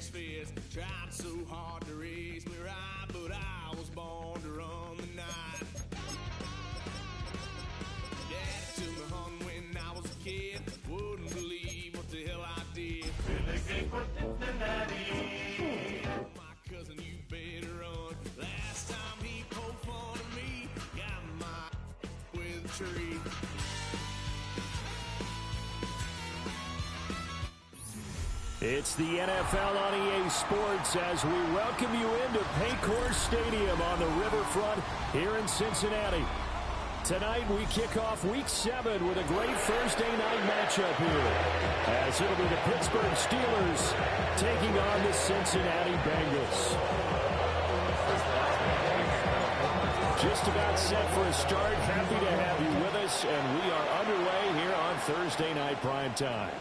his fist. Tried so hard to raise me right, but I was born to run the night. Dad took me home when I was a kid. Wouldn't believe what the hell I did. In the game for Cincinnati. My cousin, you better run. Last time he poked fun of me, got my with a tree. It's the NFL on EA Sports as we welcome you into Paycor Stadium on the riverfront here in Cincinnati. Tonight we kick off Week 7 with a great Thursday night matchup here, as it'll be the Pittsburgh Steelers taking on the Cincinnati Bengals. Just about set for a start. Happy to have you with us, and we are underway here on Thursday Night Prime Time.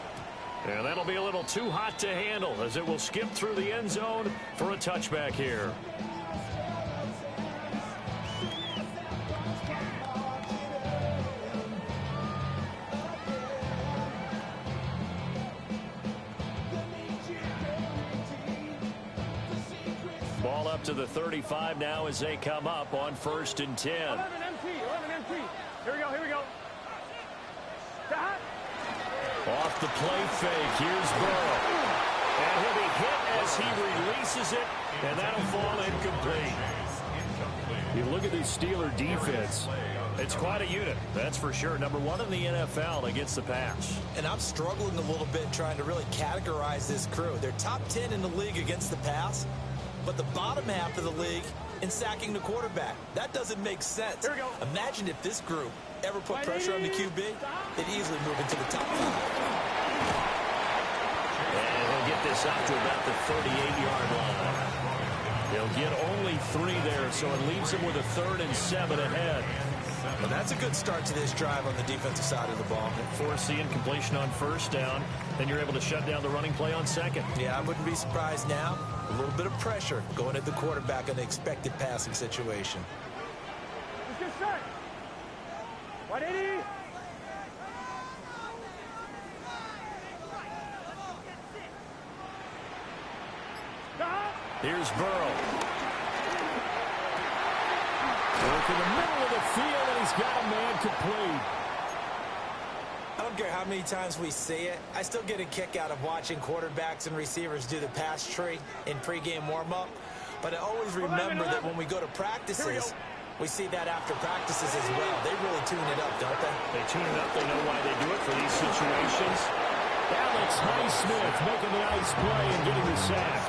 And that'll be a little too hot to handle as it will skip through the end zone for a touchback here. Ball up to the 35 now as they come up on 1st and 10. 11 MT. Here we go. Off the play fake, here's Burrow. And he'll be hit as he releases it, and that'll fall incomplete. You look at this Steeler defense. It's quite a unit, that's for sure. Number 1 in the NFL against the pass. And I'm struggling a little bit trying to really categorize this crew. They're top 10 in the league against the pass, but the bottom half of the league in sacking the quarterback. That doesn't make sense. Here we go. Imagine if this group ever put pressure on the QB, they'd easily move into the top 5. And he'll get this out to about the 38-yard line. He'll get only 3 there, so it leaves him with a 3rd and 7 ahead. Well, that's a good start to this drive on the defensive side of the ball. Force the incompletion on 1st down, then you're able to shut down the running play on 2nd. Yeah, I wouldn't be surprised now. A little bit of pressure going at the quarterback in the expected passing situation. Let's get set. 180. Here's Burrow. Work in the middle of the field, and he's got a man complete. I don't care how many times we see it. I still get a kick out of watching quarterbacks and receivers do the pass tree in pregame warm-up. But I always remember that when we go to practices, we see that after practices as well. They really tune it up, don't they? They tune it up. They know why they do it for these situations. Alex Highsmith making the nice play and getting the sack.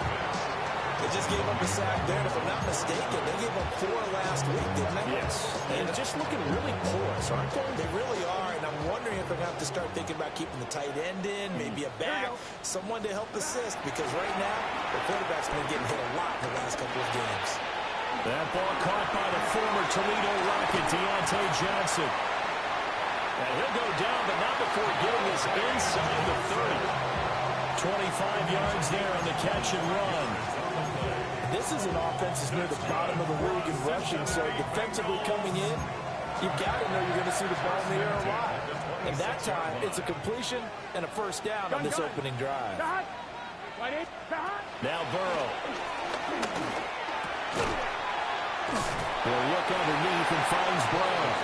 They just gave up a sack there, and if I'm not mistaken, they gave up 4 last week, didn't they? Yes. And just looking really porous, aren't they? They really are, and I'm wondering if they're going to have to start thinking about keeping the tight end in, maybe a back, someone to help assist, because right now, the quarterback's been getting hit a lot in the last couple of games. That ball caught by the former Toledo Rocket, Deontay Johnson. And he'll go down, but not before getting this inside the 30. 25 yards there on the catch and run. This is an offense that's near the bottom of the league in rushing, so defensively coming in, you've got to know you're going to see the ball in the air a lot. And that time, it's a completion and a 1st down on this opening drive. Now Burrow. He'll look underneath and finds Brown.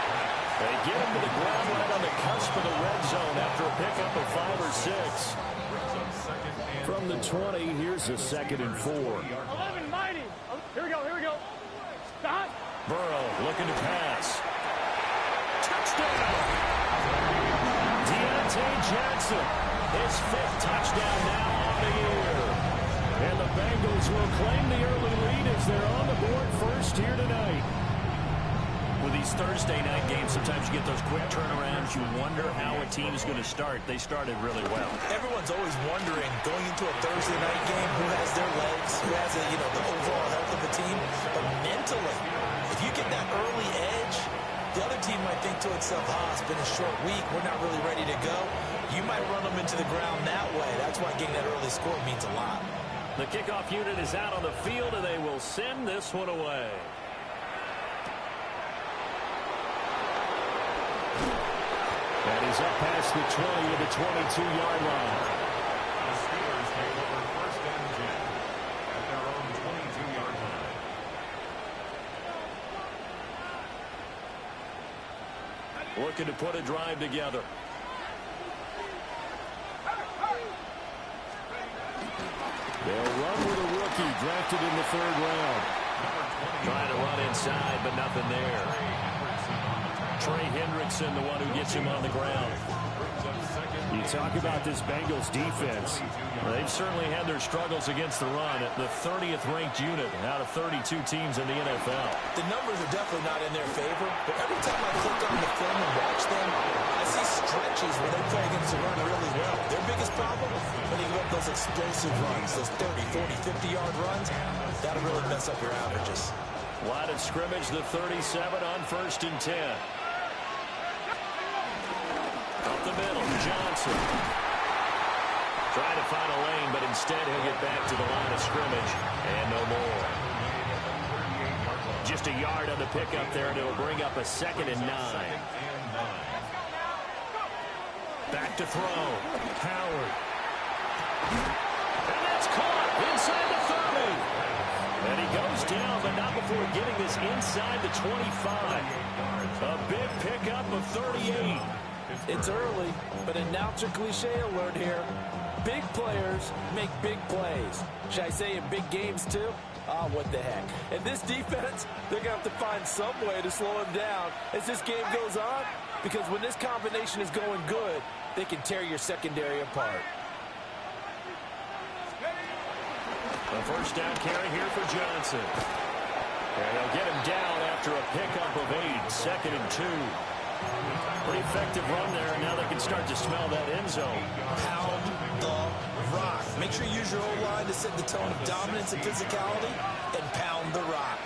They get him to the ground right on the cusp of the red zone after a pickup of 5 or 6. From the 20, here's a 2nd and 4. 11 mighty. Here we go. Stop. Burrow looking to pass. Touchdown! Deontay Johnson, his 5th touchdown now on the year. And the Bengals will claim the early lead as they're on the board first here tonight. With these Thursday night games, sometimes you get those quick turnarounds. You wonder how a team is going to start. They started really well. Everyone's always wondering, going into a Thursday night game, who has their legs, who has the overall health of the team. But mentally, if you get that early edge, the other team might think to itself, it's been a short week, we're not really ready to go. You might run them into the ground that way. That's why getting that early score means a lot. The kickoff unit is out on the field, and they will send this one away. That is up past the 20 to the 22-yard line. The Steelers take over 1st and 10. looking to put a drive together. They'll run with a rookie drafted in the 3rd round. Trying to run inside, but nothing there. Trey Hendrickson, the one who gets him on the ground. You talk about this Bengals defense. They've certainly had their struggles against the run. The 30th ranked unit out of 32 teams in the NFL. The numbers are definitely not in their favor, but every time I click on the film and watch them, I see stretches where they play against the run really well. Their biggest problem, when they go up those explosive runs, those 30, 40, 50-yard runs, that'll really mess up your averages. Line of scrimmage, the 37 on 1st and 10. Up the middle, Johnson. Trying to find a lane, but instead he'll get back to the line of scrimmage. And no more. Just a yard on the pickup there, and it'll bring up a 2nd and 9. Back to throw. Howard. And that's caught inside the 30. And he goes down, but not before getting this inside the 25. A big pickup of 38. It's early, but announcer cliche alert here. Big players make big plays. Should I say in big games too? Ah, what the heck. And this defense, they're going to have to find some way to slow him down as this game goes on, because when this combination is going good, they can tear your secondary apart. A 1st down carry here for Johnson. And they'll get him down after a pickup of 8, 2nd and 2. Pretty effective run there, and now they can start to smell that end zone. Pound the rock. Make sure you use your O-line to set the tone of dominance and physicality, and pound the rock.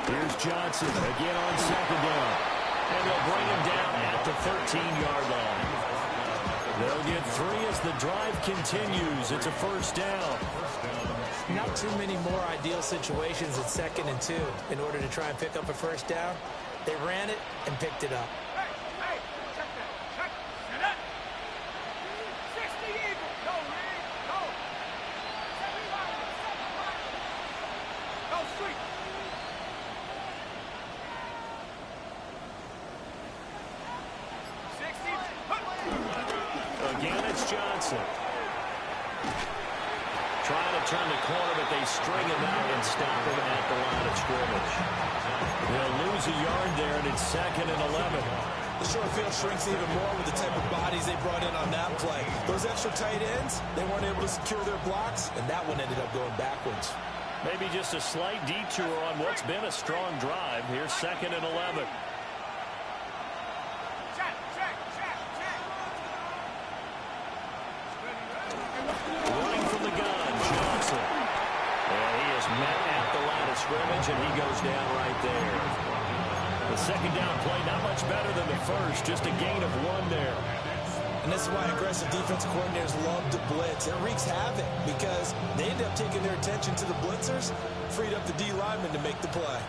Here's Johnson again on 2nd down. And they'll bring him down at the 13-yard line. They'll get 3 as the drive continues. It's a 1st down. Not too many more ideal situations at 2nd and 2 in order to try and pick up a 1st down. They ran it and picked it up. Hey, check that. Check. 60 Eagles. Go, Reed. Go. 75. Go, Street. Again, it's Johnson. Trying to turn the corner, but they string him out and stop him at the line of scrimmage. They'll lose a yard there, and it's 2nd and 11. The short field shrinks even more with the type of bodies they brought in on that play. Those extra tight ends, they weren't able to secure their blocks, and that one ended up going backwards. Maybe just a slight detour on what's been a strong drive. Here's 2nd and 11. Running from the gun, Johnson. And he is met at the line of scrimmage, and he goes down right there. The 2nd down play, not much better than the 1st, just a gain of 1 there. And this is why aggressive defensive coordinators love to blitz. It wreaks havoc because they end up taking their attention to the blitzers, freed up the D lineman to make the play.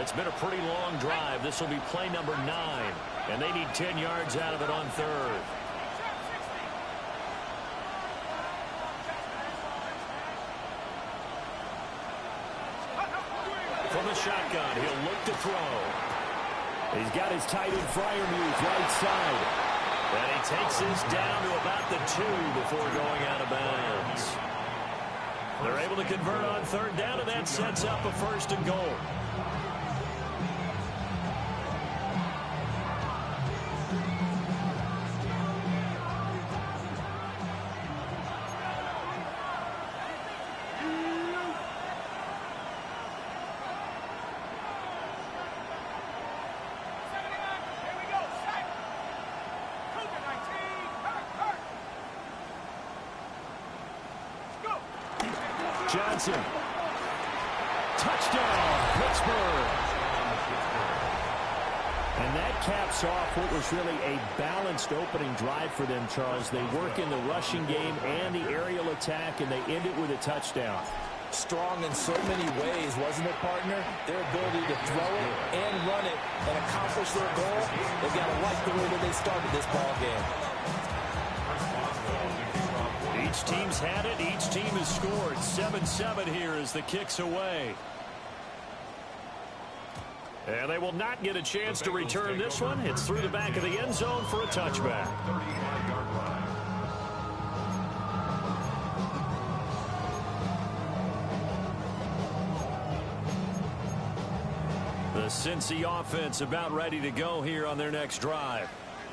It's been a pretty long drive. This will be play number 9, and they need 10 yards out of it on 3rd. From the shotgun, he'll look to throw. He's got his tight end Freiermuth right side. And he takes this down to about the 2 before going out of bounds. They're able to convert on 3rd down, and that sets up a 1st and goal. Johnson. Touchdown, Pittsburgh. And that caps off what was really a balanced opening drive for them, Charles. They work in the rushing game and the aerial attack, and they end it with a touchdown. Strong in so many ways, wasn't it, partner? Their ability to throw it and run it and accomplish their goal. They've got to like the way that they started this ball game. Each team's had it. Each team has scored. 7-7 here as the kick's away. And they will not get a chance to return this one. It's through the back of the end zone for a touchback. The Cincy offense about ready to go here on their next drive.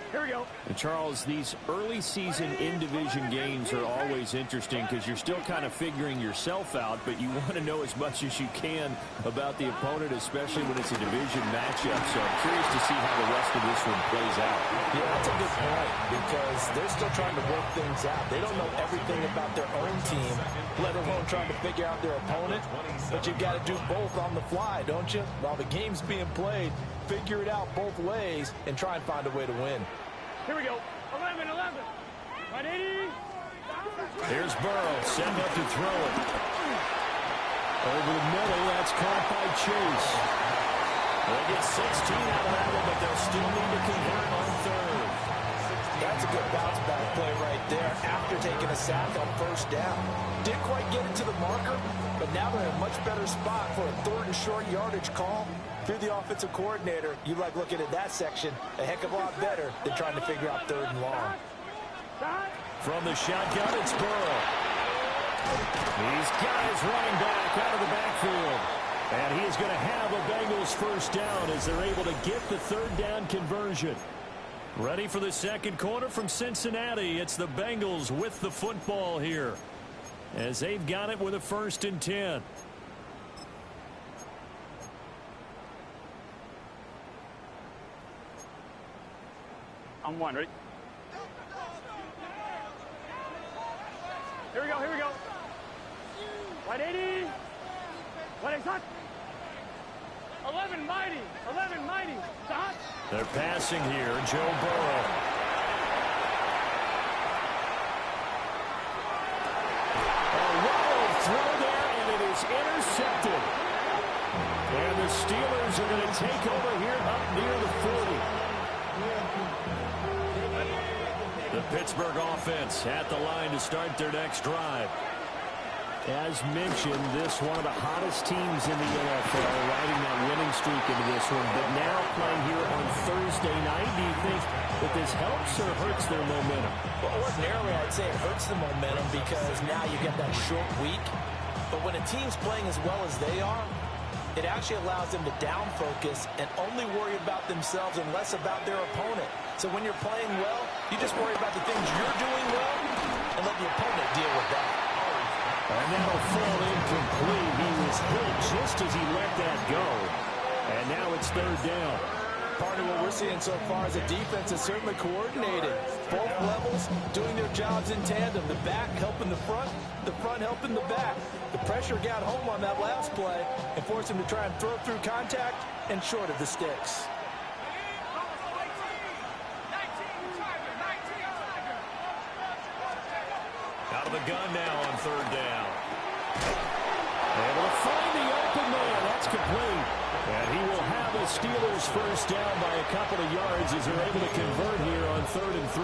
Here we go. And Charles, these early season in-division games are always interesting because you're still kind of figuring yourself out, but you want to know as much as you can about the opponent, especially when it's a division matchup. So I'm curious to see how the rest of this one plays out. Yeah, that's a good point because they're still trying to work things out. They don't know everything about their own team, let alone trying to figure out their opponent. But you've got to do both on the fly, don't you? While the game's being played, figure it out both ways and try and find a way to win. Here we go. 11, 11. 180. Here's Burrow setting up to throw it. Over the middle, that's caught by Chase. They'll get 16 out of that one, but they'll still need to convert on third. That's a good bounce back play right there after taking a sack on first down. Didn't quite get it to the marker, but now they're in a much better spot for a third and short yardage call. If you're the offensive coordinator, you like looking at that section a heck of a lot better than trying to figure out third and long. From the shotgun, it's Burrow. These guys running back out of the backfield. And he is going to have a Bengals first down as they're able to get the third down conversion. Ready for the second quarter from Cincinnati. It's the Bengals with the football here as they've got it with a 1st and 10. I'm one. Ready? Here we go. Here we go. 180. 180. 11 mighty. 11 mighty. Stop. They're passing here. Joe Burrow. A wild throw there, and it is intercepted. And the Steelers are going to take over here up near the 40. The Pittsburgh offense at the line to start their next drive. As mentioned, this one of the hottest teams in the NFL, riding that winning streak into this one, but now playing here on Thursday night. Do you think that this helps or hurts their momentum? Well, ordinarily, I'd say it hurts the momentum because now you get that short week. But when a team's playing as well as they are, it actually allows them to down focus and only worry about themselves and less about their opponent. So when you're playing well, you just worry about the things you're doing well and let the opponent deal with that. And that'll fall incomplete. He was hit just as he let that go. And now it's third down. Part of what we're seeing so far is a defense is certainly coordinated. Both levels doing their jobs in tandem. The back helping the front helping the back. The pressure got home on that last play and forced him to try and throw through contact and short of the sticks. Out of the gun now on third down. Able to find the open man. That's complete. And he will have the Steelers first down by a couple of yards as they're able to convert here on 3rd and 3.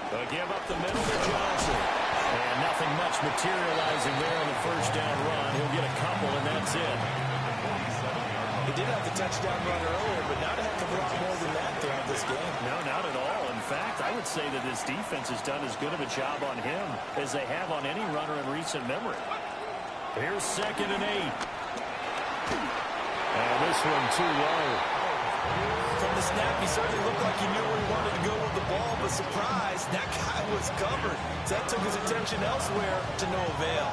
They'll give up the middle to Johnson. And nothing much materializing there on the first down run. He'll get a couple, and that's it. He did have the touchdown run earlier, but not a heck of a lot more than that throughout this game. No, not at all. In fact, I would say that this defense has done as good of a job on him as they have on any runner in recent memory. Here's 2nd and 8. And this one too low. From the snap, he certainly looked like he knew where he wanted to go with the ball, but surprise, that guy was covered. So that took his attention elsewhere to no avail.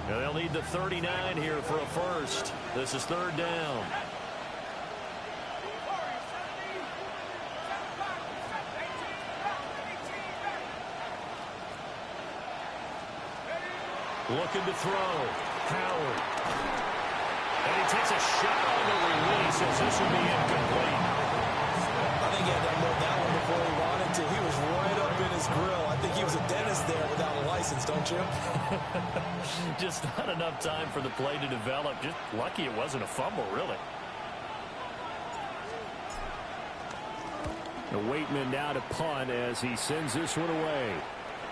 They'll need the 39 here for a first. This is third down. Looking to throw. Howard. And he takes a shot on the release as this will be incomplete. I think he had to unload that one before he wanted to. He was right up in his grill. I think he was a dentist there without a license, don't you? Just not enough time for the play to develop. Just lucky it wasn't a fumble, really. The Waitman now to punt as he sends this one away.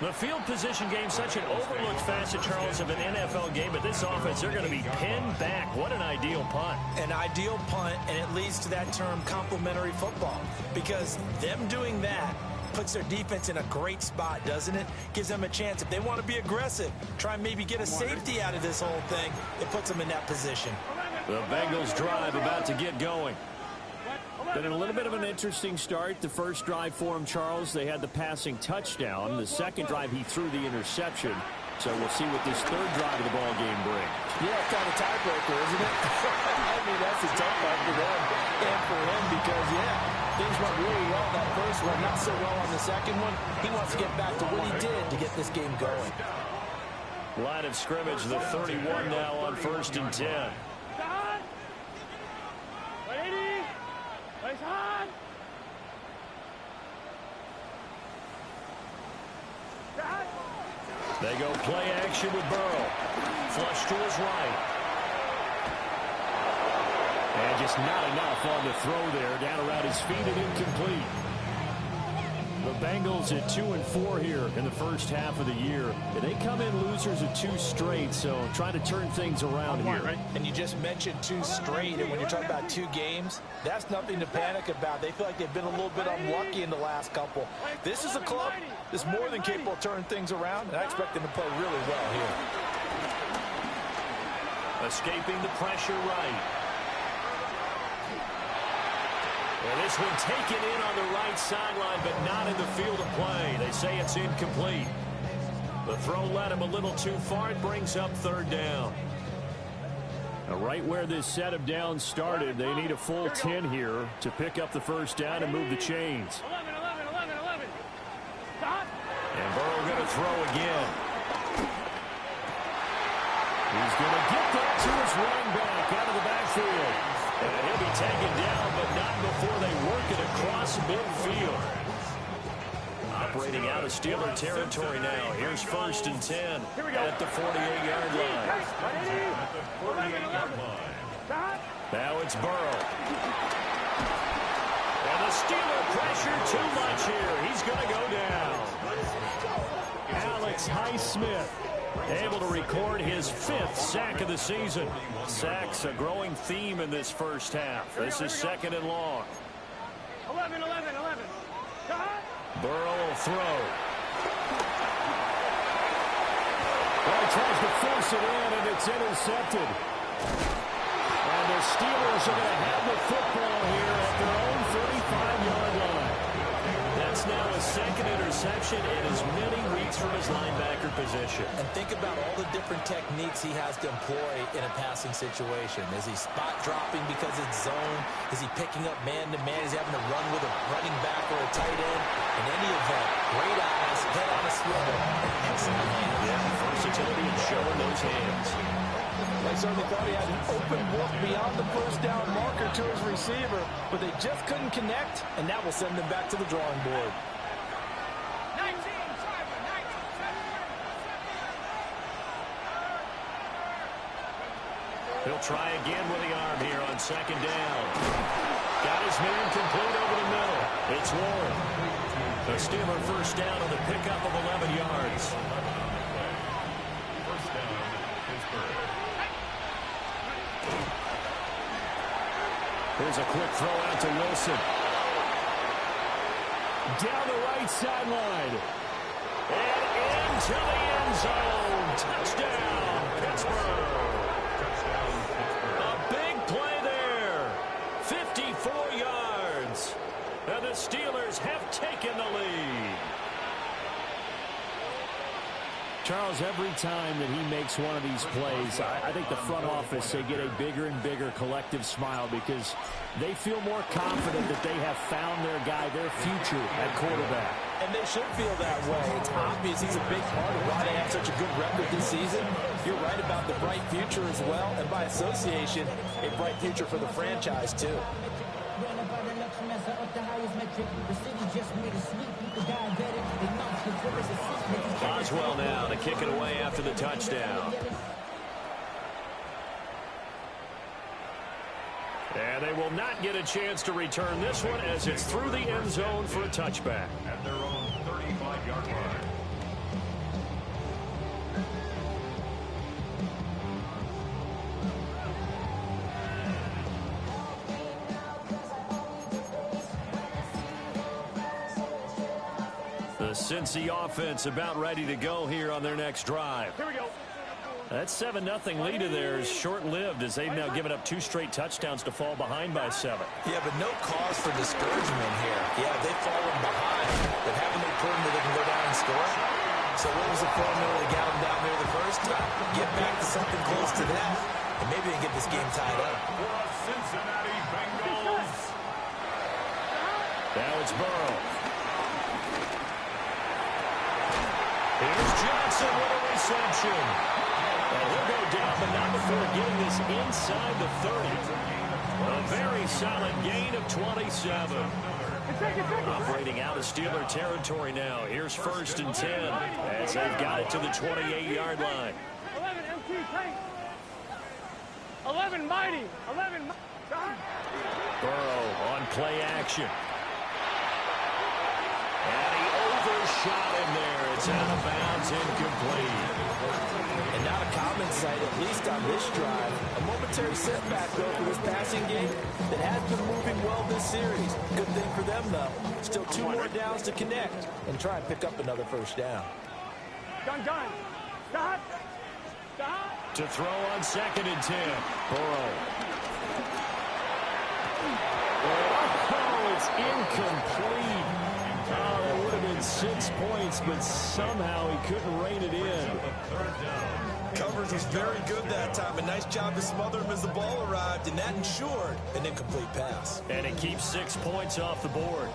The field position game, such an overlooked facet, Charles, of an NFL game. But this offense, they're going to be pinned back. What an ideal punt. An ideal punt, and it leads to that term complementary football. Because them doing that puts their defense in a great spot, doesn't it? Gives them a chance. If they want to be aggressive, try and maybe get a safety out of this whole thing, it puts them in that position. The Bengals drive about to get going. Been a little bit of an interesting start. The first drive for him, Charles, they had the passing touchdown. The second drive, he threw the interception. So we'll see what this third drive of the ball game brings. Yeah, kind of tiebreaker, isn't it? I mean, that's a tough one for them and for him because, yeah, things went really well that first one, not so well on the second one. He wants to get back to what he did to get this game going. Line of scrimmage, the 31 now on 1st and 10. They go play action with Burrow. Flush to his right. And just not enough on the throw there. Down around his feet and incomplete. The Bengals at 2-4 here in the first half of the year. They come in losers of 2 straight, so trying to turn things around here. Right? And you just mentioned 2 straight, and when you're talking about 2 games, that's nothing to panic about. They feel like they've been a little bit unlucky in the last couple. This is a club that's more than capable of turning things around, and I expect them to play really well here. Escaping the pressure right. Well, this one taken in on the right sideline, but not in the field of play. They say it's incomplete. The throw led him a little too far. It brings up 3rd down. Now, right where this set of downs started, they need a full 10 here to pick up the first down and move the chains. 11. Stop. And Burrow going to throw again. He's going to get that to his running back out of the backfield. And he'll be taken down, but not before they work it across midfield. Operating out of Steeler territory now. Here's 1st and 10 at the 48-yard line. Now it's Burrow. And the Steeler pressure too much here. He's going to go down. Alex Highsmith able to record his 5th sack of the season. Sacks a growing theme in this first half. This is 2nd and long. 11. Burrow will throw. Well, he tries to force it in, and it's intercepted. And the Steelers are going to have the football here at their own 35-yard line. That's now a 2nd interception in as many weeks from his linebacker position. And think about all the different techniques he has to employ in a passing situation. Is he spot dropping because it's zone? Is he picking up man-to-man? Is he having to run with a running back or a tight end? In any event, great eyes, head on a swivel, and excellent hands. Yeah, versatility and showing those hands. They certainly thought he had an open look beyond the first down marker to his receiver, but they just couldn't connect, and that will send them back to the drawing board. 19. He'll try again with the arm here on 2nd down. Got his man complete over the middle. It's Warren. The Steeler first down on the pickup of 11 yards. First down, Pittsburgh. Here's a quick throw out to Wilson. Down the right sideline. And into the end zone. Touchdown, Pittsburgh. A big play there. 54 yards. And the Steelers have taken the lead. Charles, every time that he makes one of these plays, I think the front office, they get a bigger and bigger collective smile because they feel more confident that they have found their guy, their future at quarterback. And they should feel that way. It's obvious he's a big part of why they have such a good record this season. You're right about the bright future as well, and by association, a bright future for the franchise, too. Boswell now to kick it away after the touchdown. And they will not get a chance to return this one as it's through the end zone for a touchback. At their own 35-yard line. The Cincy offense about ready to go here on their next drive. Here we go. That 7-0 lead of theirs short-lived as they've now given up 2 straight touchdowns to fall behind by 7. Yeah, but no cause for discouragement here. Yeah, they've fallen behind, but haven't they proven that they can go down and score? So what was the formula to get them down there the first time? Get back to something close to that, and maybe they can get this game tied up. Cincinnati Bengals. Now it's Burrow. Here's Johnson with a reception. And he'll go down, but not before getting this inside the 30. A very solid gain of 27. Operating out of Steeler territory now. Here's 1st and 10 as they've got it to the 28-yard line. 11 MT tank. 11 mighty. 11 mighty. Burrow on play action. And he overshot him there. It's out of bounds, incomplete. And not a common sight, at least on this drive. A momentary setback, though, for this passing game that has been moving well this series. Good thing for them, though. Still 2 more downs to connect and try and pick up another 1st down. Done. Stop. Stop. To throw on 2nd and 10. Burrow. Oh, it's incomplete. Oh, that would have been 6 points, but somehow he couldn't rein it in. Coverage was very good that time. A nice job to smother him as the ball arrived, and that ensured an incomplete pass. And it keeps 6 points off the board.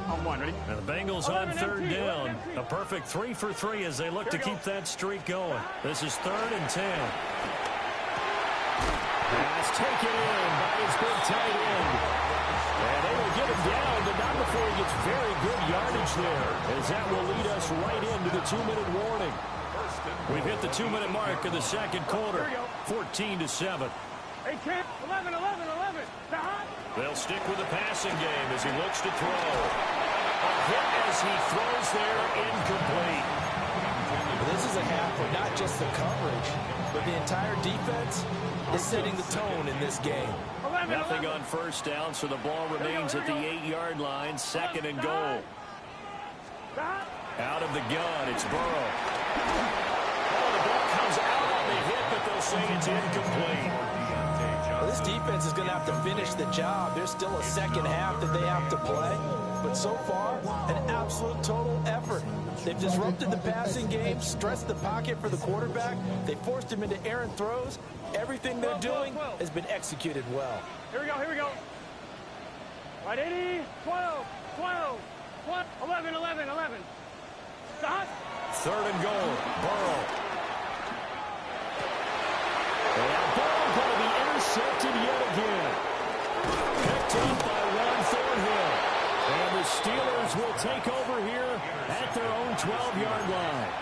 On 1, ready? And the Bengals on 3rd down. A perfect 3 for 3 as they look to keep that streak going. This is 3rd and 10. Pass taken in by his big tight end. And they will get him down, but not before he gets very good yardage there, as that will lead us right into the 2-minute warning. We've hit the 2-minute mark of the 2nd quarter. 14-7. 8, 10, 11. Stop. They'll stick with the passing game as he looks to throw. A hit as he throws there, incomplete. This is a half where not just the coverage, but the entire defense is setting the tone in this game. 11. Nothing on 1st down, so the ball remains at the 8-yard line, 2nd and goal. Stop. Out of the gun, it's Burrow. Oh, the ball comes out on the hit, but they'll say it's incomplete. Well, this defense is going to have to finish the job. There's still a 2nd half that they have to play. But so far, an absolute total effort. They've disrupted the passing game, stressed the pocket for the quarterback. They forced him into errant throws. Everything they're doing has been executed well. Here we go. Right, 80, 12, 11. Stop. 3rd and goal, Burrow. And Burrow going to be intercepted yet again. Picked up by Juan Thornhill. And the Steelers will take over here at their own 12-yard line.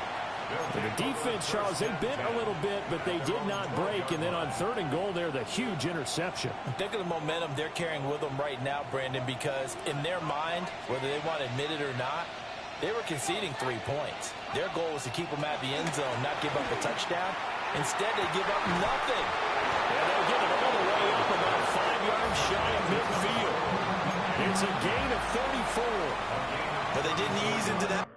And the defense, Charles, they bent a little bit, but they did not break. And then on 3rd and goal there, the huge interception. Think of the momentum they're carrying with them right now, Brandon, because in their mind, whether they want to admit it or not, they were conceding 3 points. Their goal was to keep them at the end zone, not give up a touchdown. Instead, they give up nothing. And they'll get it all the way up about 5 yards shy of midfield. It's a gain of 34. But they didn't ease into that.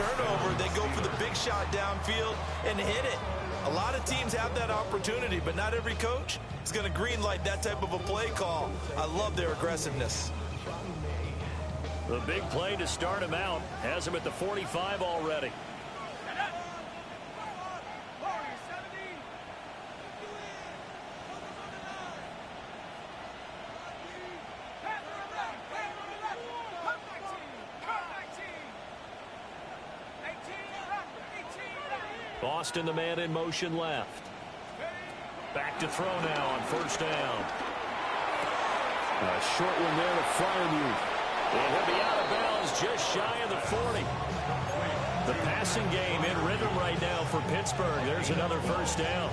turnover, they go for the big shot downfield and hit it. A lot of teams have that opportunity, but not every coach is going to green light that type of a play call. I love their aggressiveness. The big play to start him out has him at the 45 already. Boston, the man in motion left. Back to throw now on first down. A short one there to Freiermuth. And he'll be out of bounds just shy of the 40. The passing game in rhythm right now for Pittsburgh. There's another first down.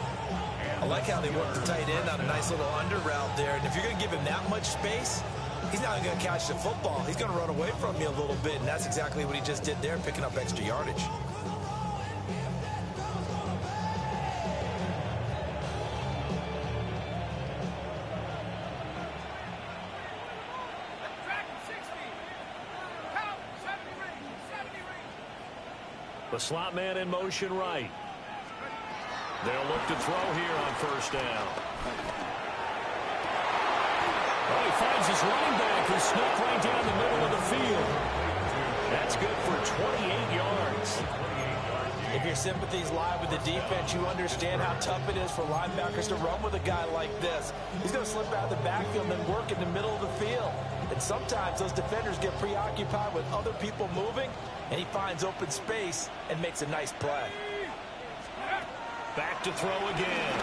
I like how they work the tight end on a nice little under route there. And if you're going to give him that much space, he's not going to catch the football. He's going to run away from you a little bit, and that's exactly what he just did there, picking up extra yardage. The slot man in motion right. They'll look to throw here on first down. Oh, he finds his running back who snuck right down the middle of the field. That's good for 28 yards. If your sympathies lie with the defense, you understand how tough it is for linebackers to run with a guy like this. He's going to slip out of the backfield and work in the middle of the field. And sometimes those defenders get preoccupied with other people moving, and he finds open space and makes a nice play. Back to throw again.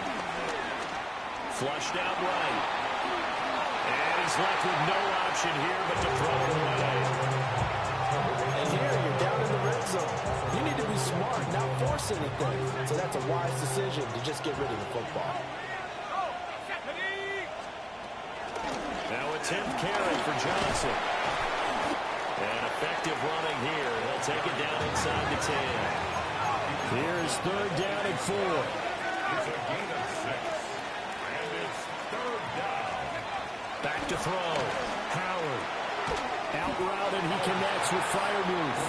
Flushed out right. And he's left with no option here but to throw it away. And here you're down in the red zone. You need to be smart, not force anything. So that's a wise decision to just get rid of the football. Now a 10th carry for Johnson. And effective running here. He'll take it down inside the 10. Here's third down and 4. Back to throw. Howard. Out route, and he connects with Freiermuth.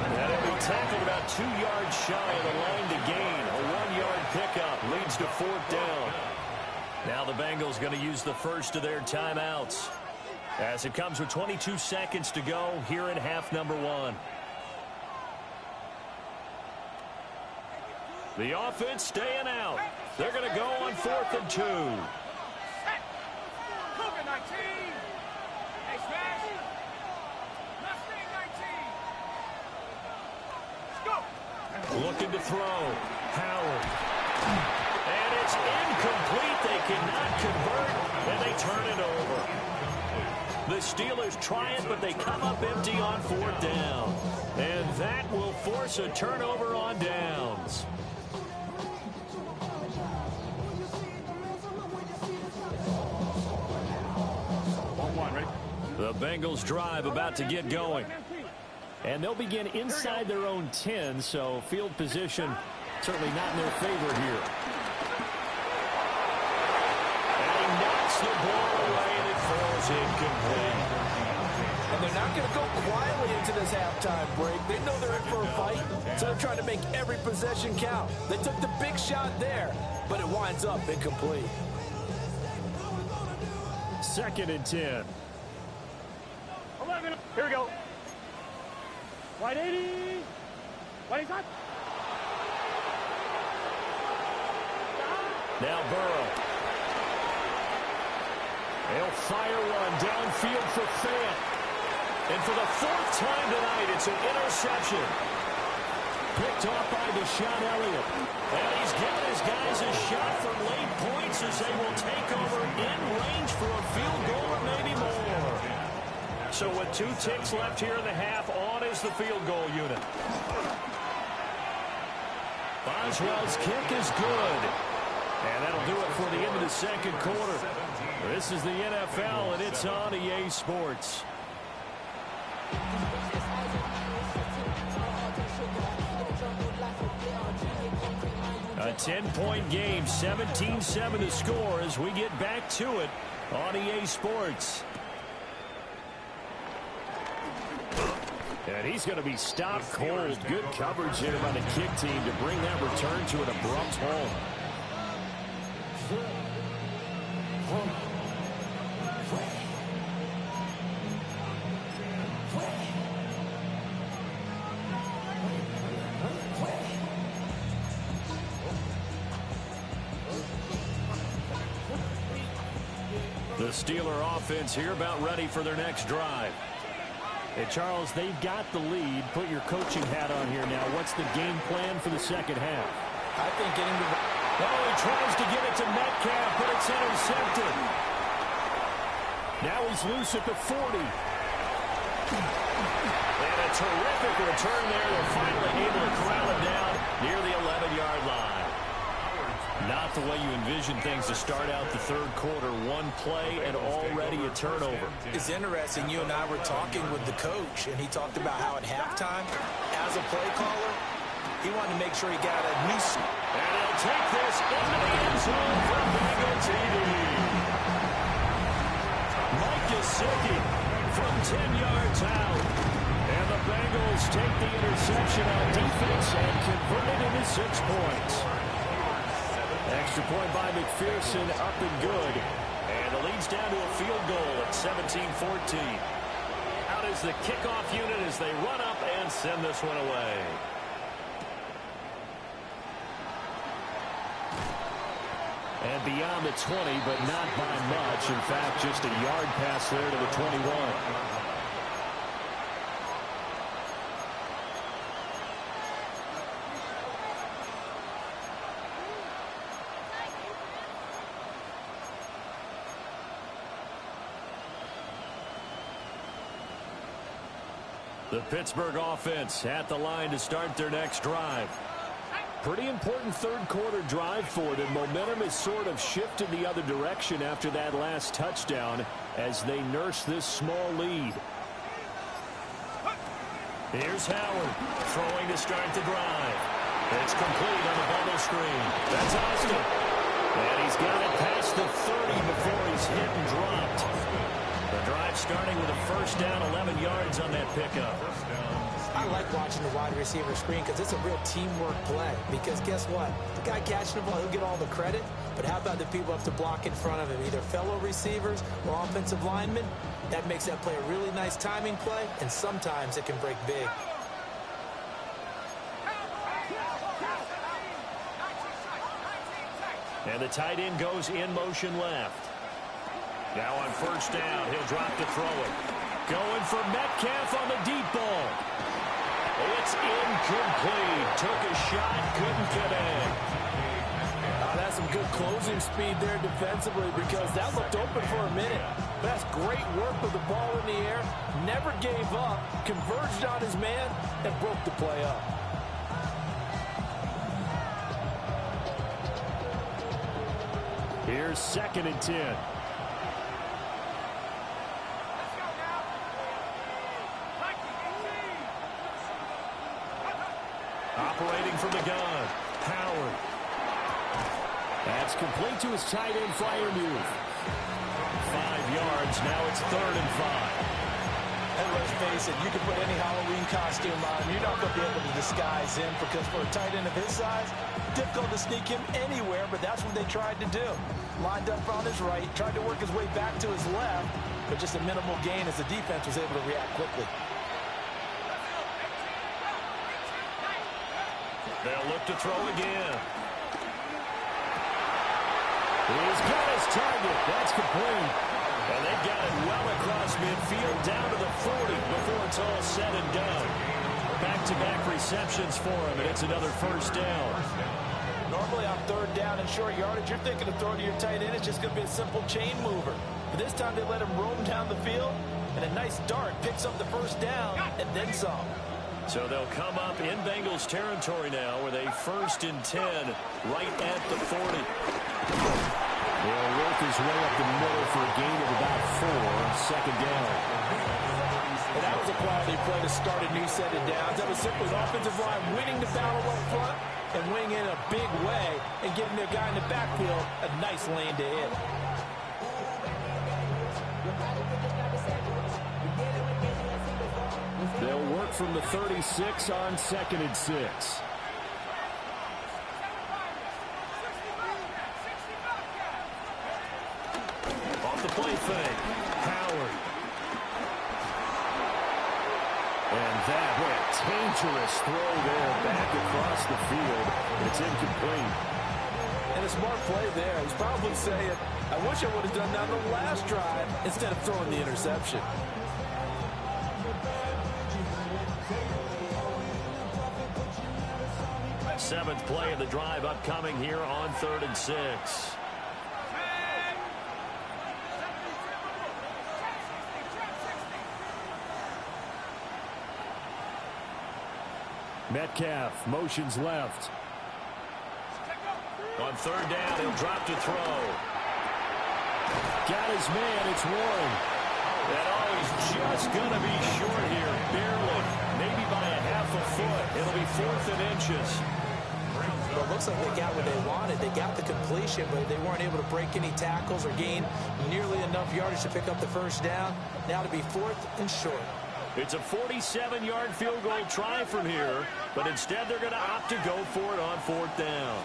And he'll be tackled about 2 yards shy of the line to gain. A 1-yard pickup leads to fourth down. Now the Bengals going to use the first of their timeouts, as it comes with 22 seconds to go here in half number 1. The offense staying out. They're going to go on 4th and 2. Looking to throw. Howard. And it's incomplete. They cannot convert, and they turn it over. The Steelers try it, but they come up empty on 4th down. And that will force a turnover on downs. The Bengals drive about to get going. And they'll begin inside their own 10, so field position certainly not in their favor here. And he knocks the ball away, and it falls incomplete. And they're not going to go quietly into this halftime break. They know they're in for a fight, so they're trying to make every possession count. They took the big shot there, but it winds up incomplete. 2nd and 10. 11. Here we go. Wide 80. Wide inside. Now Burrow. They'll fire one downfield for Fant. And for the 4th time tonight, it's an interception. Picked off by Deshaun Elliott. And he's given his guys a shot for late points as they will take over in range for a field goal or maybe more. So with 2 ticks left here in the half, on is the field goal unit. Boswell's kick is good. And that'll do it for the end of the 2nd quarter. This is the NFL, and it's on EA Sports. A 10-point game, 17-7 to score as we get back to it on EA Sports. And he's going to be stopped cold. Good coverage here by the kick team to bring that return to an abrupt halt. The Steeler offense here about ready for their next drive. Hey, Charles, they've got the lead. Put your coaching hat on here now. What's the game plan for the second half? I think getting the... Oh, he tries to get it to Metcalf, but it's intercepted. Now he's loose at the 40. And a terrific return there. They're finally able to corral him down near the 11-yard line. Not the way you envision things to start out the third quarter. One play and already a turnover. It's interesting. You and I were talking with the coach, and he talked about how at halftime, as a play caller, he wanted to make sure he got a new... And he'll take this into the end zone for Bengal TD. Mike Gesicki from 10 yards out. And the Bengals take the interception on defense and convert it into 6 points. Extra point by McPherson, up and good. And the lead's down to a field goal at 17-14. Out is the kickoff unit as they run up and send this one away. And beyond the 20, but not by much. In fact, just a yard pass there to the 21. The Pittsburgh offense at the line to start their next drive. Pretty important third quarter drive for them. Momentum has sort of shifted the other direction after that last touchdown as they nurse this small lead. Here's Howard throwing to start the drive. It's complete on the bubble screen. That's Austin. And he's got it past the 30 before he's hit and dropped. The drive starting with a first down, 11 yards on that pickup. I like watching the wide receiver screen because it's a real teamwork play. Because guess what? The guy catching the ball, he'll get all the credit. But how about the people up to block in front of him, either fellow receivers or offensive linemen? That makes that play a really nice timing play, and sometimes it can break big. And the tight end goes in motion left. Now on first down, he'll drop to throw it. Going for Metcalf on the deep ball. It's incomplete. Took a shot, couldn't get in. That's some good closing speed there defensively because that looked open for a minute. That's great work with the ball in the air. Never gave up, converged on his man, and broke the play up. Here's 2nd and 10. Operating from the gun, Howard. That's complete to his tight end flyer move. 5 yards, now it's 3rd and 5. And let's face it, you can put any Halloween costume on, you're not going to be able to disguise him because for a tight end of his size, difficult to sneak him anywhere, but that's what they tried to do. Lined up on his right, tried to work his way back to his left, but just a minimal gain as the defense was able to react quickly. They'll look to throw again. He's got his target. That's complete. And they got it well across midfield down to the 40 before it's all said and done. Back-to-back receptions for him, and it's another first down. Normally on 3rd down and short yardage, you're thinking of throwing to your tight end. It's just going to be a simple chain mover. But this time they let him roam down the field, and a nice dart picks up the first down and then some. So they'll come up in Bengals territory now with a 1st and 10 right at the 40. He'll work his way up the middle for a gain of about 4, 2nd down. And that was a quality play to start a new set of downs. That was simply an offensive line winning the battle up front and winning in a big way and giving their guy in the backfield a nice lane to hit. They'll work start from the 36 on 2nd and 6. Off the play fake. Howard. And that, what a dangerous throw there back across the field. It's incomplete. And a smart play there. He's probably saying, I wish I would have done that on the last drive instead of throwing the interception. Seventh play of the drive upcoming here on 3rd and 6. Metcalf motions left. On 3rd down, he'll drop to throw. Got his man, it's Warren. And he's just going to be short here, barely. Maybe by a half a foot. It'll be 4th and inches. Well, it looks like they got what they wanted. They got the completion, but they weren't able to break any tackles or gain nearly enough yardage to pick up the first down. Now to be 4th and short. It's a 47-yard field goal try from here, but instead they're going to opt to go for it on 4th down.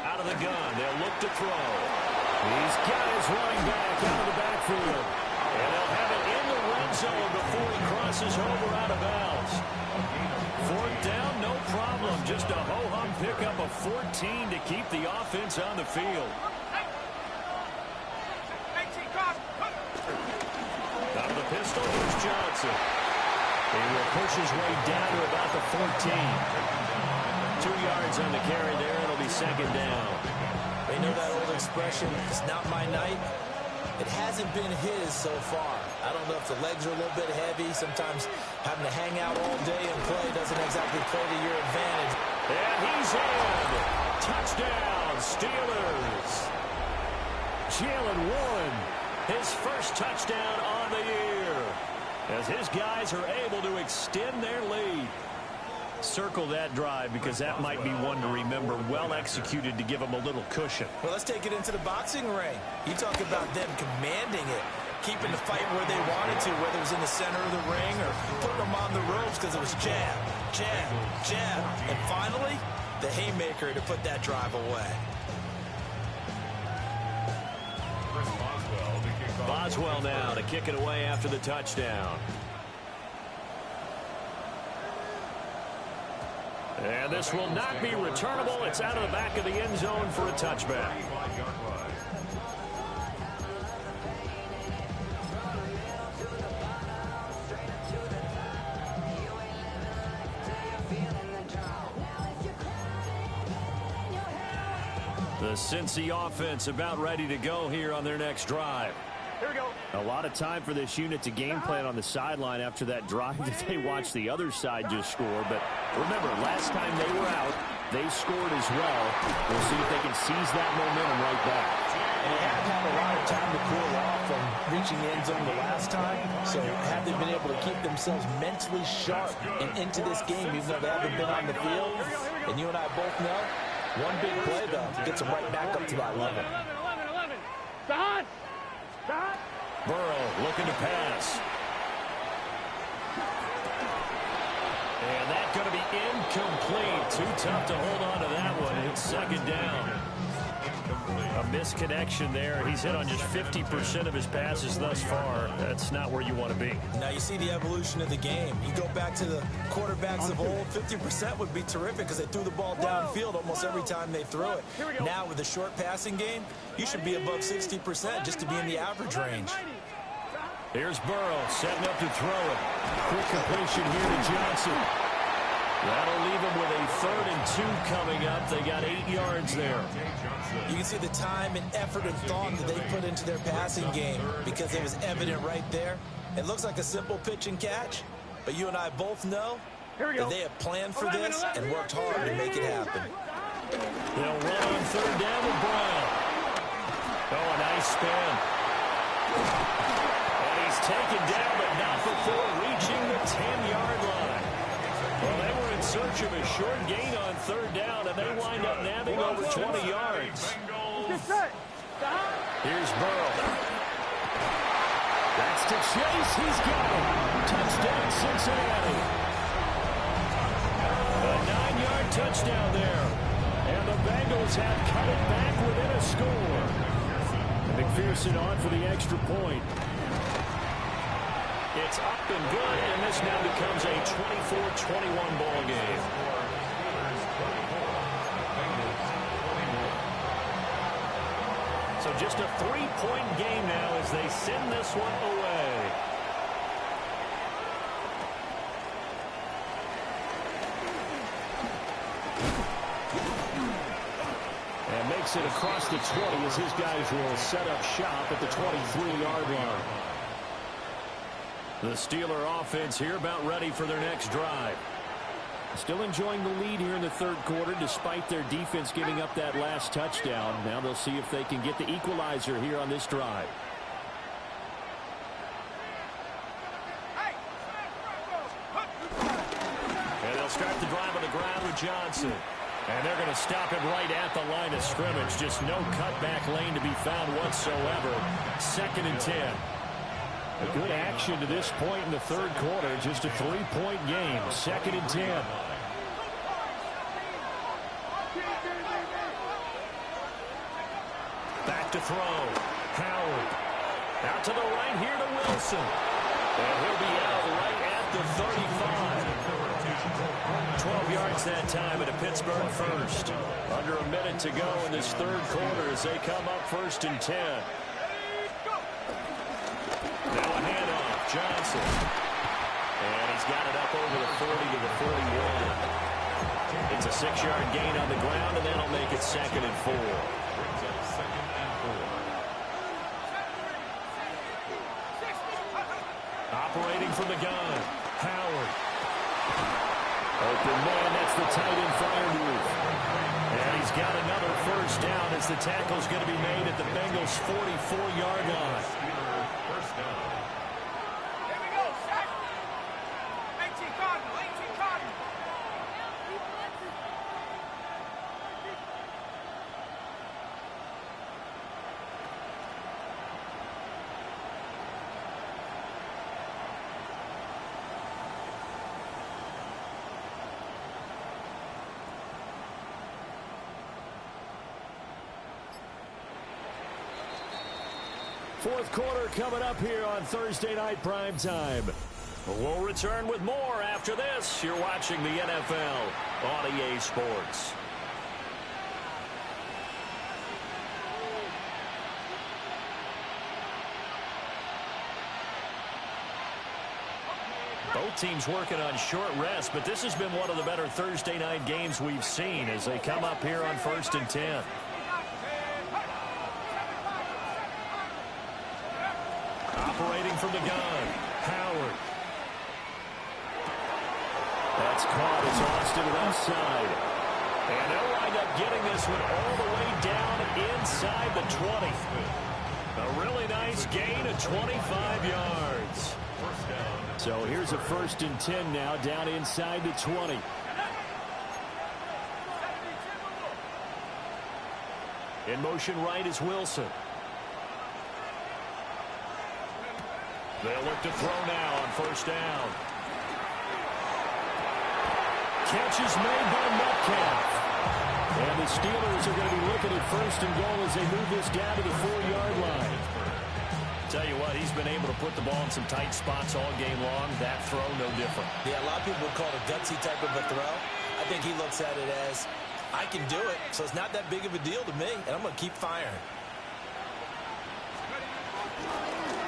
Out of the gun, they'll look to throw. He's got his running back out of the backfield. And they'll have it in the red zone before he crosses over out of bounds. 4th down, no problem. Just a ho-hum pickup of 14 to keep the offense on the field. Out of the pistol, here's Johnson. He will push his way down to about the 14. 2 yards on the carry there. It'll be 2nd down. They know that old expression, it's not my night. It hasn't been his so far. I don't know if the legs are a little bit heavy. Sometimes having to hang out all day and play doesn't exactly play to your advantage. And he's in. Touchdown, Steelers. Jalen Warren, his first touchdown on the year, as his guys are able to extend their lead. Circle that drive because that might be one to remember. Well executed to give them a little cushion. Well, let's take it into the boxing ring. You talk about them commanding it, keeping the fight where they wanted to, whether it was in the center of the ring or putting them on the ropes because it was jab, jab, jab. And finally, the haymaker to put that drive away. Boswell now to kick it away after the touchdown. And this will not be returnable. It's out of the back of the end zone for a touchback. The Cincy offense about ready to go here on their next drive. Here we go. a lot of time for this unit to game plan on the sideline after that drive that they watched the other side just score. But remember, last time they were out, they scored as well. We'll see if they can seize that momentum right back. And they have had a lot of time to cool off from reaching the end zone the last time. So have they been able to keep themselves mentally sharp and into this game, even though they haven't been on the field? And you and I both know, one big play, though, gets them right back up to that level. 11. Stop! Burrow looking to pass. And that's going to be incomplete. Too tough to hold on to that one. It's second down. A misconnection there. He's hit on just 50% of his passes thus far. That's not where you want to be. Now you see the evolution of the game. You go back to the quarterbacks of old, 50% would be terrific because they threw the ball downfield almost every time they threw it. Now with the short passing game, you should be above 60% just to be in the average range. Here's Burrow setting up to throw it. Quick completion here to Johnson. That'll leave him with a 3rd and 2 coming up. They got 8 yards there. You can see the time and effort and thought that they put into their passing game because it was evident right there. It looks like a simple pitch and catch, but you and I both know that they have planned for this and worked hard to make it happen. They'll run on 3rd down with Brown. Oh, a nice spin. And he He's taken down, but not before reaching the 10-yard line. Well, they were in search of a short gain on third down, and they wind up nabbing over 20 yards. Here's Burrow. That's to Chase. He's got it. Touchdown, Cincinnati. A 9-yard touchdown there. And the Bengals have cut it back within a score. McPherson on for the extra point. It's up and good, and this now becomes a 24-21 ball game. So just a 3-point game now as they send this one away. And makes it across the 20 as his guys will set up shop at the 23-yard line. The Steeler offense here about ready for their next drive. Still enjoying the lead here in the third quarter despite their defense giving up that last touchdown. Now they'll see if they can get the equalizer here on this drive. And they'll start the drive on the ground with Johnson. And they're going to stop him right at the line of scrimmage. Just no cutback lane to be found whatsoever. 2nd and 10. A good action to this point in the third quarter. Just a 3-point game. 2nd and 10. Back to throw. Howard. Out to the right here to Wilson. And he'll be out right at the 35. 12 yards that time at a Pittsburgh first. Under a minute to go in this third quarter as they come up 1st and 10. Now a handoff, Johnson. And he's got it up over the 40 to the 41. It's a 6-yard gain on the ground, and that'll make it 2nd and 4. Operating from the gun, Howard. Open man, that's the tight end fire move. And he's got another first down as the tackle's going to be made at the Bengals' 44-yard line. First down. Here we go, Shaq. 18 Cardinal, 18 Cardinal. Fourth quarter coming up here on Thursday Night Prime Time. We'll return with more after this. You're watching the NFL on EA Sports. Both teams working on short rest, but this has been one of the better Thursday night games we've seen as they come up here on 1st and 10. Operating from the gun, Howard. That's caught as Austin left side. And they'll wind up getting this one all the way down inside the 20. A really nice gain of 25 yards. So here's a 1st and 10 now down inside the 20. In motion right is Wilson. They'll look to throw now on 1st down. Catch is made by Metcalf. And the Steelers are going to be looking at 1st and goal as they move this down to the 4-yard line. Tell you what, he's been able to put the ball in some tight spots all game long. That throw, no different. Yeah, a lot of people would call it a gutsy type of a throw. I think he looks at it as, I can do it, so it's not that big of a deal to me, and I'm going to keep firing.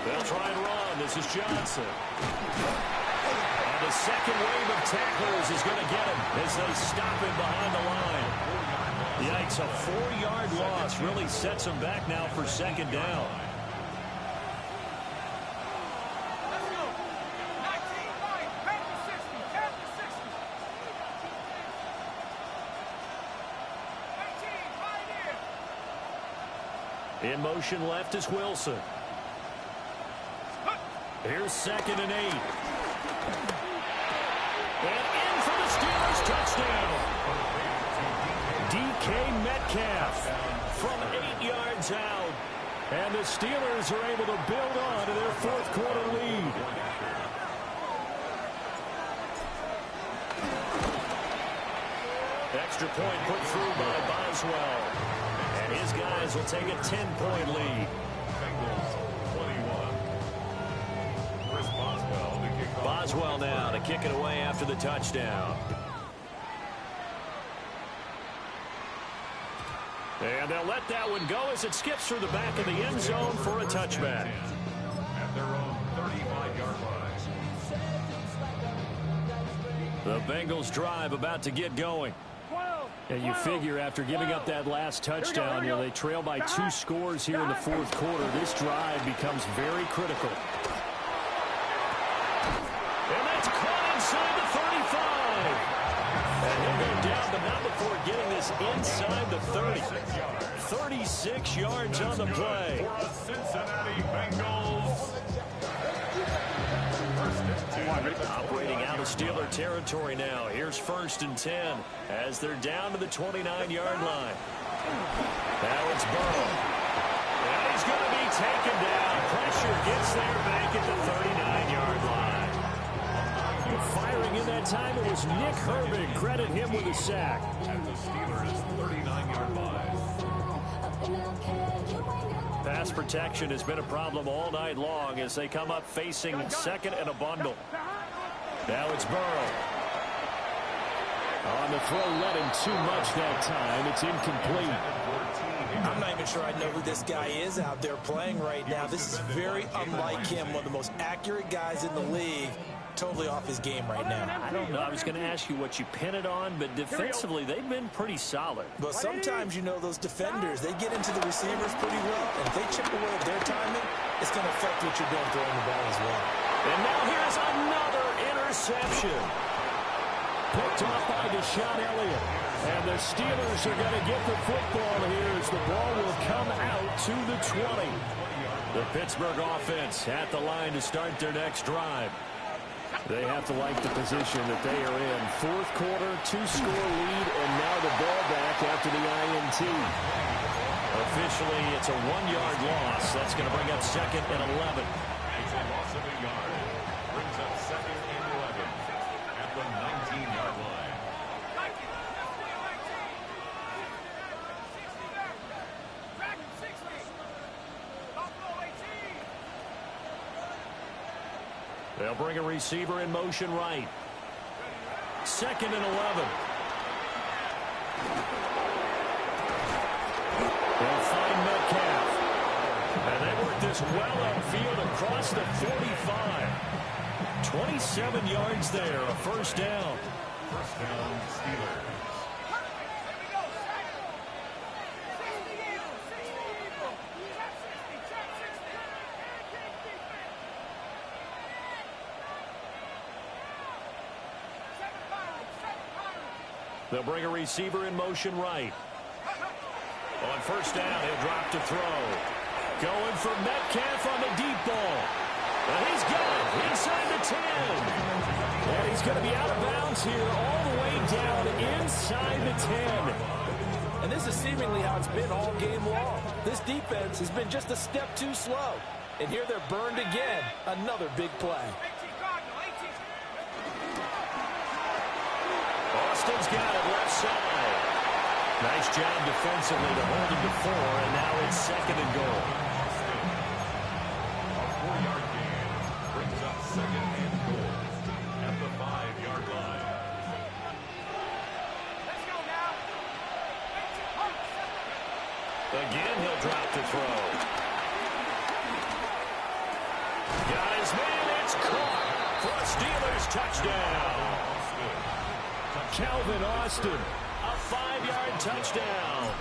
They'll try and run. This is Johnson. And the second wave of tacklers is going to get him as they stop him behind the line. Yikes, a 4-yard loss really sets him back now for 2nd down. In motion left is Wilson. Here's 2nd and 8. And in for the Steelers touchdown. DK Metcalf from 8 yards out. And the Steelers are able to build on to their 4th quarter lead. Extra point put through by Boswell. And his guys will take a 10-point lead. Boswell now to kick it away after the touchdown. And they'll let that one go as it skips through the back of the end zone for a touchback. At their own 35-yard line. The Bengals drive about to get going. And you figure after giving up that last touchdown, you know, they trail by 2 scores here in the 4th quarter. This drive becomes very critical. And that's caught inside the 35. And he'll go down, but not before getting this inside the 30. 36 yards on the play. For a Cincinnati Bengals. Operating out of Steeler territory now. Here's 1st and 10 as they're down to the 29-yard line. Now it's Burrow. And he's going to be taken down. Pressure gets there back at the 39-yard line. Firing in that time, it was Nick Herbig. Credit him with a sack. At the Steelers' 39-yard line. Pass protection has been a problem all night long as they come up facing 2nd and a bundle. Now it's Burrow. On the throw, let him too much that time. It's incomplete. I'm not even sure I know who this guy is out there playing right now. This is very unlike him, one of the most accurate guys in the league. Totally off his game right now. I don't know. I was going to ask you what you pin it on, but defensively, they've been pretty solid. But sometimes, you know, those defenders, they get into the receivers pretty well, and if they chip away at their timing, it's going to affect what you're doing throwing the ball as well. And now here's another interception. Picked off by Deshaun Elliott. And the Steelers are going to get the football here as the ball will come out to the 20. The Pittsburgh offense at the line to start their next drive. They have to like the position that they are in. 4th quarter, 2-score lead, and now the ball back after the INT. Officially, it's a 1-yard loss. That's going to bring up 2nd and 11. It's a loss of a yard. Brings up 2nd and 11 at the 19-yard line. They'll bring a receiver in motion right. 2nd and 11. They'll find Metcalf. And they work this well upfield across the 45. 27 yards there, a 1st down. 1st down, Steelers. They'll bring a receiver in motion right. On 1st down, he'll drop to throw. Going for Metcalf on the deep ball. And he's got it inside the 10. And he's going to be out of bounds here all the way down inside the 10. And this is seemingly how it's been all game long. This defense has been just a step too slow. And here they're burned again. Another big play. Austin's got it left side. Nice job defensively to hold him to 4, and now it's 2nd and goal. A 4-yard gain brings up 2nd and goal at the 5-yard line. Let's go now. Again, he'll drop to throw. Got his man, it's caught for a Steelers touchdown. Calvin Austin, a 5-yard touchdown.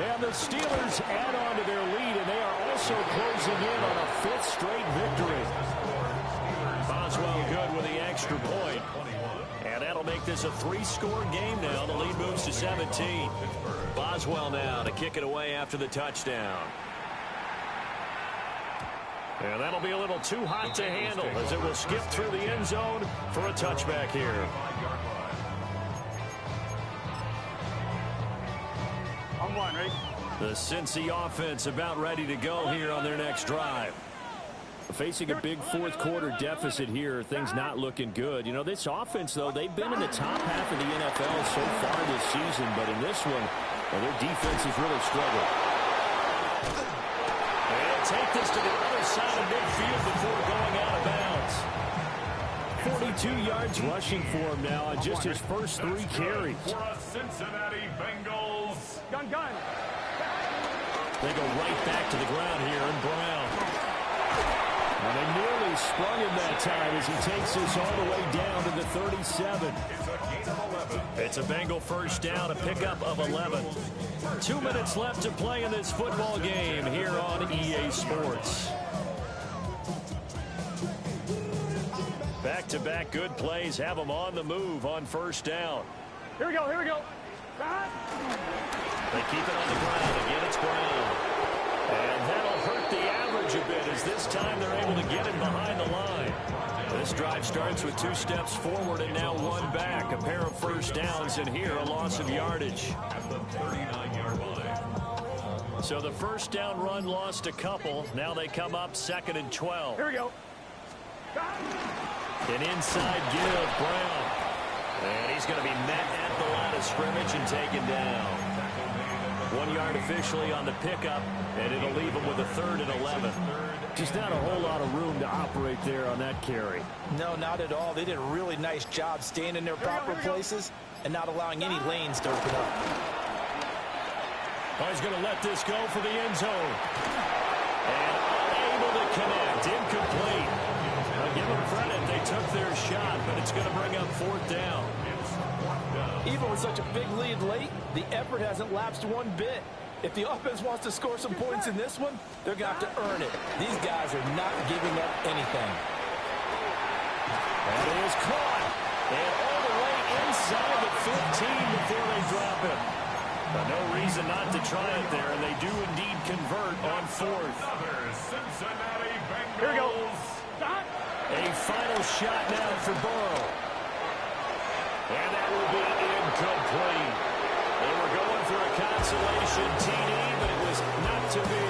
And the Steelers add on to their lead, and they are also closing in on a 5th straight victory. Boswell good with the extra point. And that'll make this a 3-score game now. The lead moves to 17. Boswell now to kick it away after the touchdown. And that'll be a little too hot to handle as it will skip through the end zone for a touchback here. On one, ready? The Cincy offense about ready to go here on their next drive. Facing a big fourth quarter deficit here, things not looking good. You know, this offense, though, they've been in the top half of the NFL so far this season, but in this one, well, their defense has really struggled. And take this to the other side of midfield before going out of bounds. 42 yards rushing for him now on just his first 3 carries. For a Cincinnati Bengals. Gun. They go right back to the ground here, and Brown. And they nearly sprung him that time as he takes this all the way down to the 37. It's a Bengal first down, a pickup of 11. 2 minutes left to play in this football game here on EA Sports. Back-to-back good plays have them on the move on first down. Here we go. They keep it on the ground. Again, it's Brown. And that'll hurt the average a bit as this time they're able to get him behind the line. This drive starts with 2 steps forward and now 1 back. A pair of first downs, and here a loss of yardage. At the 39-yard line. So the first down run lost a couple. Now they come up 2nd and 12. Here we go. An inside give, Brown. And he's going to be met at the line of scrimmage and taken down. 1 yard officially on the pickup, and it'll leave him with a 3rd and 11. Just not a whole lot of room to operate there on that carry. No, not at all. They did a really nice job staying in their proper places and not allowing any lanes to open up. Oh, he's going to let this go for the end zone. And unable to connect. Incomplete. I'll give them credit. They took their shot, but it's going to bring up 4th down. Even with such a big lead late, the effort hasn't lapsed one bit. If the offense wants to score some points in this one, they're going to have to earn it. These guys are not giving up anything. That is caught. And all the way inside the 15 before they drop him. But no reason not to try it there, and they do indeed convert on 4th. Cincinnati Bengals. Here we go. A final shot now for Burrow. And that will be incomplete. They were going for a consolation TD, but it was not to be.